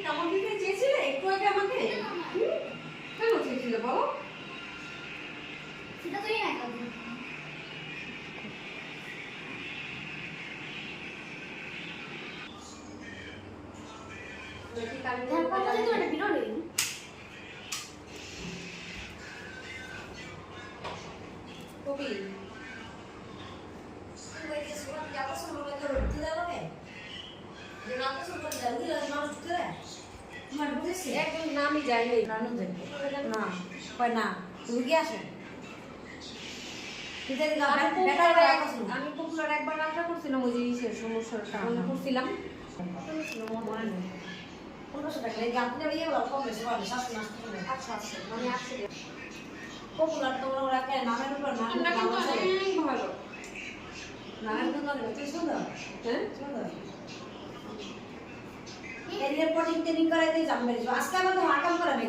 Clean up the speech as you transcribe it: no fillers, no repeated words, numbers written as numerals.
আমার দিকে চেয়েছিলে একটু আগে আমাকে কেন চেয়েছিলে বলো? সেটা তুই না করবি। কথা যদি ওটা বিরোধী কবি একদম নামই যায়নি না কয় না তুমি কি আসো আমি পপুলার একবার রান্না করছিলাম ওই যে ইসের সমস্যার কারণে করছিলাম। 1500 টাকা এই গান নিয়ে বলো কম বেশি বলে 700 না আচ্ছা আচ্ছা মানে আসছে পপুলার তোমরা ওরা কে নামের উপর নাম রান্না কিন্তু অনেক ভালো। নামের উপর তুই সুন্দর হ্যাঁ সুন্দর এই রিপোর্টিং ট্রেনিং করাইতে যাবেন আজকে আমাদের হাকাম করাবে